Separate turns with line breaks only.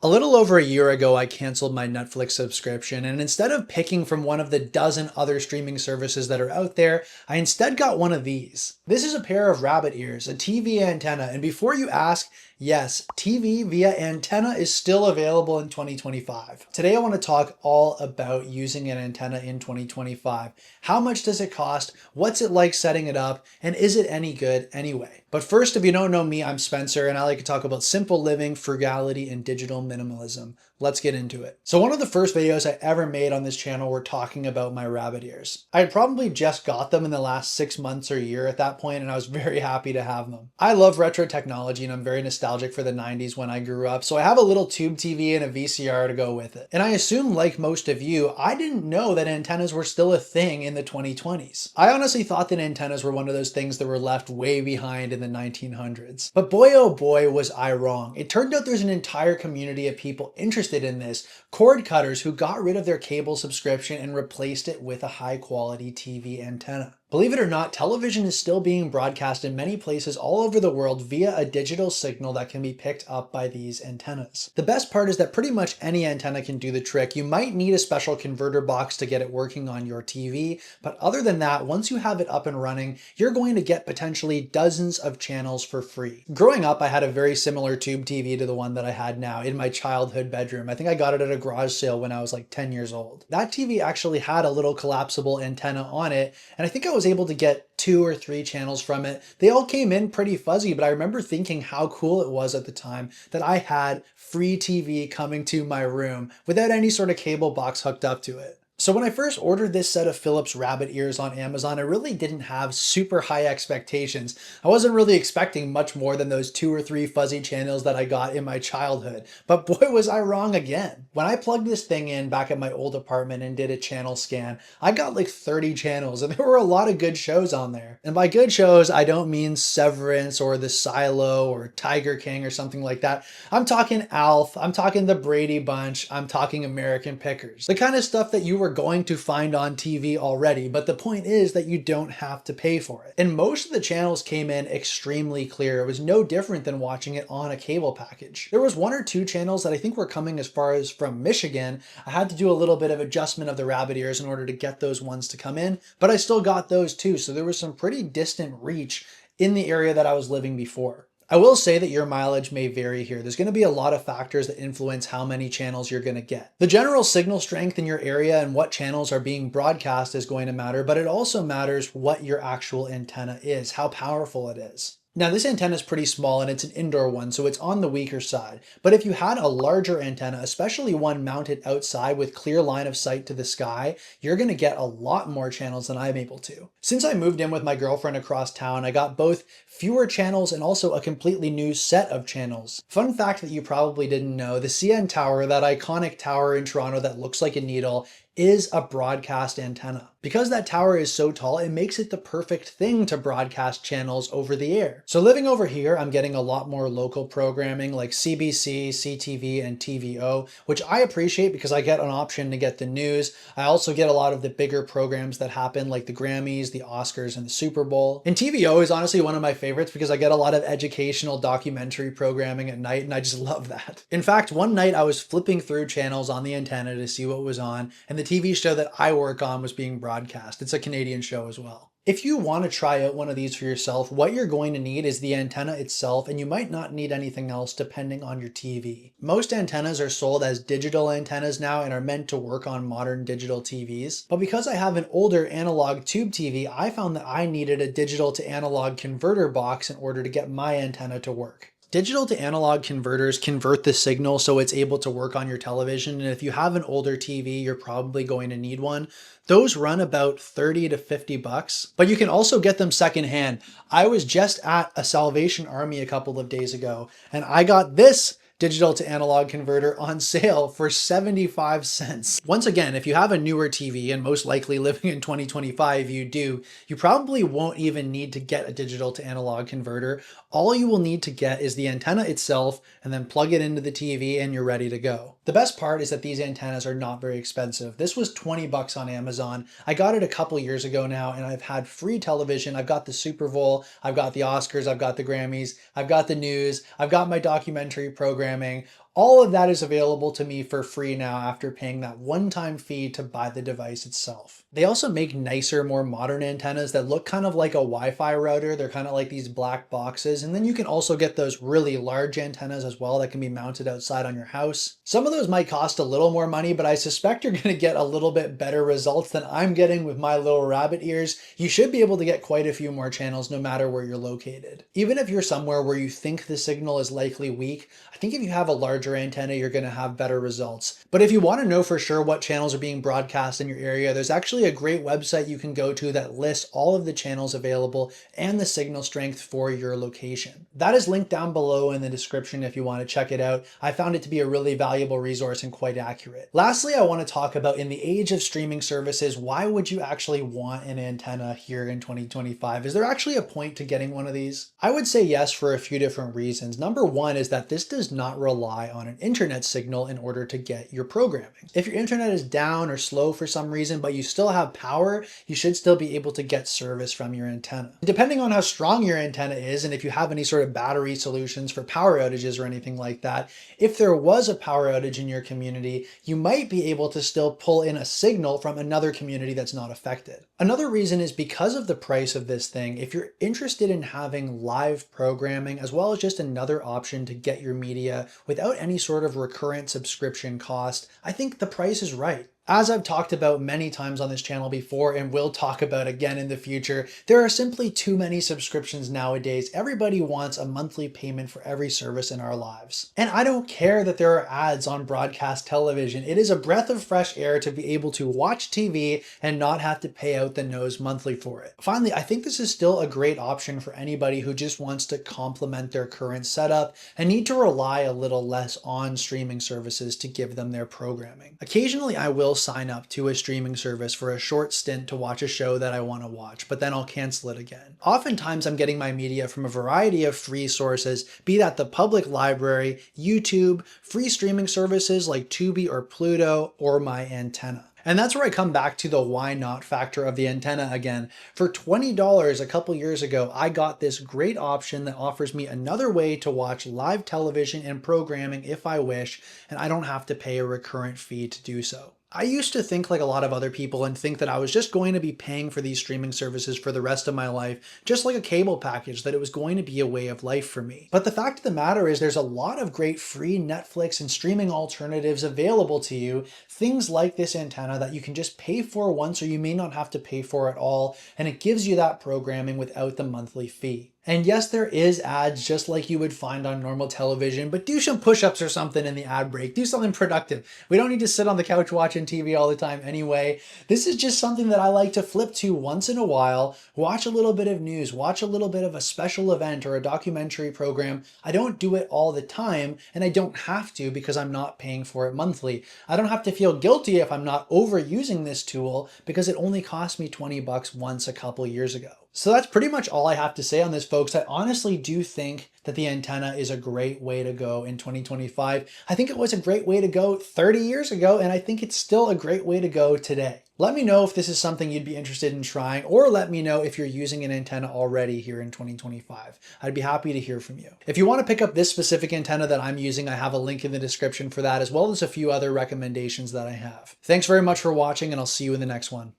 A little over a year ago, I canceled my Netflix subscription, and instead of picking from one of the dozen other streaming services that are out there, I instead got one of these. This is a pair of rabbit ears, a TV antenna, and before you ask, yes, TV via antenna is still available in 2025. Today, I want to talk all about using an antenna in 2025. How much does it cost? What's it like setting it up? And is it any good anyway? But first, if you don't know me, I'm Spencer, and I like to talk about simple living, frugality, and digital minimalism. Let's get into it. So one of the first videos I ever made on this channel were talking about my rabbit ears. I had probably just got them in the last 6 months or a year at that point, and I was very happy to have them. I love retro technology, and I'm very nostalgic for the 90s when I grew up, so I have a little tube TV and a VCR to go with it. And I assume, like most of you, I didn't know that antennas were still a thing in the 2020s. I honestly thought that antennas were one of those things that were left way behind in the 1900s. But boy oh boy was I wrong. It turned out there's an entire community of people interested in this, cord cutters who got rid of their cable subscription and replaced it with a high quality TV antenna. Believe it or not, television is still being broadcast in many places all over the world via a digital signal that can be picked up by these antennas. The best part is that pretty much any antenna can do the trick. You might need a special converter box to get it working on your TV, but other than that, once you have it up and running, you're going to get potentially dozens of channels for free. Growing up, I had a very similar tube TV to the one that I had now in my childhood bedroom. I think I got it at a garage sale when I was like 10 years old. That TV actually had a little collapsible antenna on it, and I think I was able to get 2 or 3 channels from it. They all came in pretty fuzzy, but I remember thinking how cool it was at the time that I had free TV coming to my room without any sort of cable box hooked up to it. So when I first ordered this set of Philips rabbit ears on Amazon, I really didn't have super high expectations. I wasn't really expecting much more than those 2 or 3 fuzzy channels that I got in my childhood. But boy, was I wrong again. When I plugged this thing in back at my old apartment and did a channel scan, I got like 30 channels, and there were a lot of good shows on there. And by good shows, I don't mean Severance or The Silo or Tiger King or something like that. I'm talking Alf, I'm talking The Brady Bunch, I'm talking American Pickers. The kind of stuff that you were going to find on TV already, but the point is that you don't have to pay for it. And most of the channels came in extremely clear. It was no different than watching it on a cable package. There was 1 or 2 channels that I think were coming as far as from Michigan. I had to do a little bit of adjustment of the rabbit ears in order to get those ones to come in, but I still got those too. So there was some pretty distant reach in the area that I was living before. I will say that your mileage may vary here. There's going to be a lot of factors that influence how many channels you're going to get. The general signal strength in your area and what channels are being broadcast is going to matter, but it also matters what your actual antenna is, how powerful it is. Now this antenna is pretty small and it's an indoor one, so it's on the weaker side. But if you had a larger antenna, especially one mounted outside with clear line of sight to the sky, you're going to get a lot more channels than I'm able to. Since I moved in with my girlfriend across town, I got both fewer channels and also a completely new set of channels. Fun fact that you probably didn't know, the CN Tower, that iconic tower in Toronto that looks like a needle, is a broadcast antenna. Because that tower is so tall, it makes it the perfect thing to broadcast channels over the air. So living over here, I'm getting a lot more local programming like CBC, CTV, and TVO, which I appreciate because I get an option to get the news. I also get a lot of the bigger programs that happen like the Grammys, the Oscars, and the Super Bowl. And TVO is honestly one of my favorites because I get a lot of educational documentary programming at night, and I just love that. In fact, one night I was flipping through channels on the antenna to see what was on, and the TV show that I work on was being broadcast. It's a Canadian show as well. If you want to try out one of these for yourself, what you're going to need is the antenna itself, and you might not need anything else depending on your TV. Most antennas are sold as digital antennas now and are meant to work on modern digital TVs. But because I have an older analog tube TV, I found that I needed a digital to analog converter box in order to get my antenna to work. Digital to analog converters convert the signal so it's able to work on your television, and if you have an older TV, you're probably going to need one. Those run about 30 to 50 bucks, but you can also get them secondhand. I was just at a Salvation Army a couple of days ago, and I got this digital to analog converter on sale for 75 cents. Once again, if you have a newer TV, and most likely living in 2025 you do, you probably won't even need to get a digital to analog converter. All you will need to get is the antenna itself and then plug it into the TV and you're ready to go. The best part is that these antennas are not very expensive. This was 20 bucks on Amazon. I got it a couple years ago now, and I've had free television. I've got the Super Bowl, I've got the Oscars, I've got the Grammys, I've got the news, I've got my documentary programming, All of that is available to me for free now after paying that one-time fee to buy the device itself. They also make nicer, more modern antennas that look kind of like a Wi-Fi router. They're kind of like these black boxes. And then you can also get those really large antennas as well that can be mounted outside on your house. Some of those might cost a little more money, but I suspect you're going to get a little bit better results than I'm getting with my little rabbit ears. You should be able to get quite a few more channels no matter where you're located. Even if you're somewhere where you think the signal is likely weak, I think if you have a larger antenna, you're going to have better results. But if you want to know for sure what channels are being broadcast in your area, there's actually a great website you can go to that lists all of the channels available and the signal strength for your location. That is linked down below in the description if you want to check it out. I found it to be a really valuable resource and quite accurate. Lastly, I want to talk about, in the age of streaming services, why would you actually want an antenna here in 2025? Is there actually a point to getting one of these? I would say yes for a few different reasons. Number one is that this does not rely on an internet signal in order to get your programming. If your internet is down or slow for some reason, but you still have power, you should still be able to get service from your antenna. Depending on how strong your antenna is, and if you have any sort of battery solutions for power outages or anything like that, if there was a power outage in your community, you might be able to still pull in a signal from another community that's not affected. Another reason is because of the price of this thing. If you're interested in having live programming, as well as just another option to get your media without any sort of recurrent subscription cost, I think the price is right. As I've talked about many times on this channel before and will talk about again in the future, there are simply too many subscriptions nowadays. Everybody wants a monthly payment for every service in our lives. And I don't care that there are ads on broadcast television. It is a breath of fresh air to be able to watch TV and not have to pay out the nose monthly for it. Finally, I think this is still a great option for anybody who just wants to complement their current setup and need to rely a little less on streaming services to give them their programming. Occasionally, I will sign up to a streaming service for a short stint to watch a show that I want to watch, but then I'll cancel it again. Oftentimes I'm getting my media from a variety of free sources, be that the public library, YouTube, free streaming services like Tubi or Pluto, or my antenna. And that's where I come back to the why not factor of the antenna again. For $20 a couple years ago, I got this great option that offers me another way to watch live television and programming if I wish, and I don't have to pay a recurrent fee to do so. I used to think like a lot of other people and think that I was just going to be paying for these streaming services for the rest of my life, just like a cable package, that it was going to be a way of life for me. But the fact of the matter is there's a lot of great free Netflix and streaming alternatives available to you, things like this antenna that you can just pay for once or you may not have to pay for at all, and it gives you that programming without the monthly fee. And yes, there is ads just like you would find on normal television, but do some push-ups or something in the ad break. Do something productive. We don't need to sit on the couch watching TV all the time anyway. This is just something that I like to flip to once in a while, watch a little bit of news, watch a little bit of a special event or a documentary program. I don't do it all the time, and I don't have to because I'm not paying for it monthly. I don't have to feel guilty if I'm not overusing this tool because it only cost me 20 bucks once a couple years ago. So that's pretty much all I have to say on this, folks. I honestly do think that the antenna is a great way to go in 2025. I think it was a great way to go 30 years ago, and I think it's still a great way to go today. Let me know if this is something you'd be interested in trying, or let me know if you're using an antenna already here in 2025. I'd be happy to hear from you. If you want to pick up this specific antenna that I'm using, I have a link in the description for that, as well as a few other recommendations that I have. Thanks very much for watching, and I'll see you in the next one.